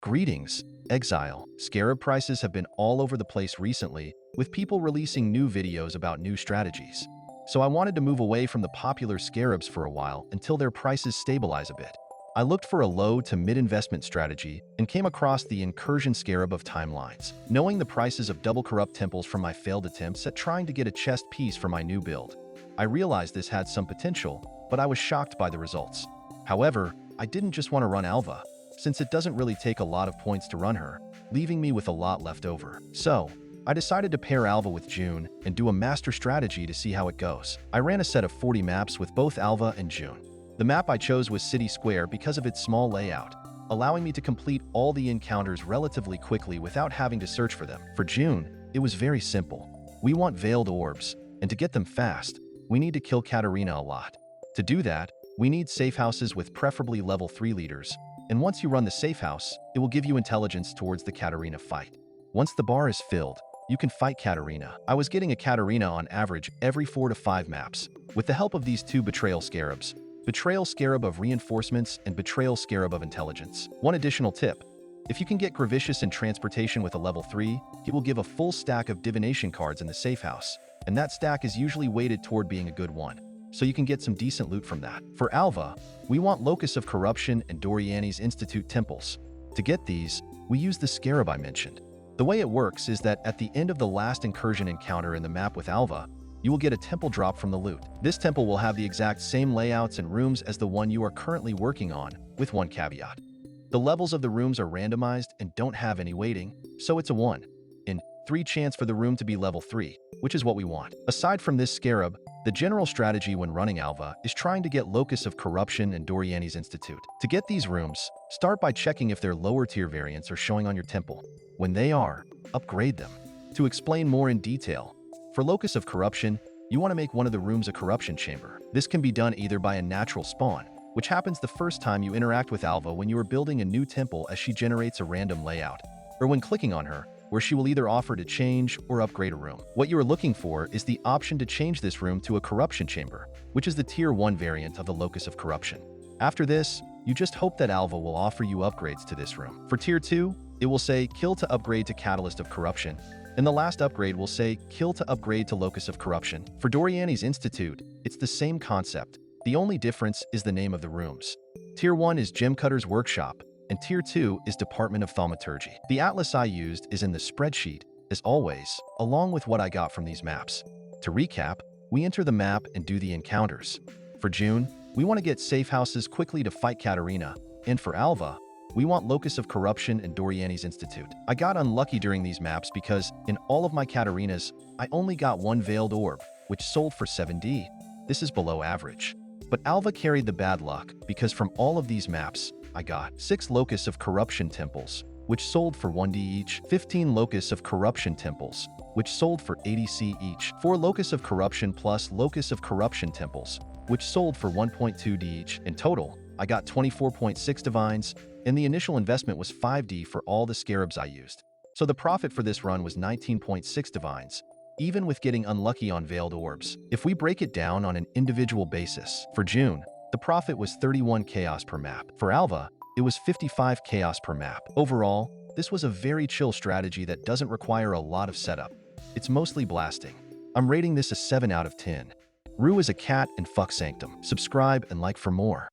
Greetings, Exile. Scarab prices have been all over the place recently, with people releasing new videos about new strategies. So I wanted to move away from the popular scarabs for a while until their prices stabilize a bit. I looked for a low to mid-investment strategy and came across the incursion scarab of timelines. Knowing the prices of double corrupt temples from my failed attempts at trying to get a chest piece for my new build, I realized this had some potential, but I was shocked by the results. However, I didn't just want to run Alva, since it doesn't really take a lot of points to run her, leaving me with a lot left over. So, I decided to pair Alva with Jun and do a master strategy to see how it goes. I ran a set of 40 maps with both Alva and Jun. The map I chose was City Square because of its small layout, allowing me to complete all the encounters relatively quickly without having to search for them. For Jun, it was very simple. We want veiled orbs, and to get them fast, we need to kill Katarina a lot. To do that, we need safe houses with preferably level 3 leaders, and once you run the safe house, it will give you intelligence towards the Katarina fight. Once the bar is filled, you can fight Katarina. I was getting a Katarina on average every 4 to 5 maps, with the help of these two Betrayal Scarabs, Betrayal Scarab of Reinforcements and Betrayal Scarab of Intelligence. One additional tip: if you can get Gravicious in Transportation with a level 3, it will give a full stack of Divination cards in the safe house, and that stack is usually weighted toward being a good one, so you can get some decent loot from that. For Alva, we want Locus of Corruption and Doriani's Institute temples. To get these, we use the scarab I mentioned. The way it works is that at the end of the last incursion encounter in the map with Alva, you will get a temple drop from the loot. This temple will have the exact same layouts and rooms as the one you are currently working on, with one caveat. The levels of the rooms are randomized and don't have any weighting, so it's a 1 in 3 chance for the room to be level 3, which is what we want. Aside from this scarab, the general strategy when running Alva is trying to get Locus of Corruption and Doriani's Institute. To get these rooms, start by checking if their lower tier variants are showing on your temple. When they are, upgrade them. To explain more in detail, for Locus of Corruption, you want to make one of the rooms a corruption chamber. This can be done either by a natural spawn, which happens the first time you interact with Alva when you are building a new temple as she generates a random layout, or when clicking on her, where she will either offer to change or upgrade a room. What you are looking for is the option to change this room to a corruption chamber, which is the tier 1 variant of the Locus of Corruption. After this, you just hope that Alva will offer you upgrades to this room. For tier 2, it will say kill to upgrade to Catalyst of Corruption, and the last upgrade will say kill to upgrade to Locus of Corruption. For Doriani's Institute, it's the same concept. The only difference is the name of the rooms. Tier 1 is Gemcutter's Workshop, and Tier 2 is Department of Thaumaturgy. The atlas I used is in the spreadsheet, as always, along with what I got from these maps. To recap, we enter the map and do the encounters. For Jun, we want to get safe houses quickly to fight Katarina, and for Alva, we want Locus of Corruption and Doriani's Institute. I got unlucky during these maps because, in all of my Katarinas, I only got one Veiled Orb, which sold for 7D. This is below average. But Alva carried the bad luck because from all of these maps, I got 6 Locus of Corruption temples, which sold for 1D each, 15 Locus of Corruption temples, which sold for 80C each, 4 Locus of Corruption plus Locus of Corruption temples, which sold for 1.2D each. In total, I got 24.6 divines, and the initial investment was 5D for all the scarabs I used. So the profit for this run was 19.6 divines, even with getting unlucky on Veiled Orbs. If we break it down on an individual basis, for Jun, the profit was 31 chaos per map. For Alva, it was 55 chaos per map. Overall, this was a very chill strategy that doesn't require a lot of setup. It's mostly blasting. I'm rating this a 7 out of 10. Rue is a cat and fuck sanctum. Subscribe and like for more.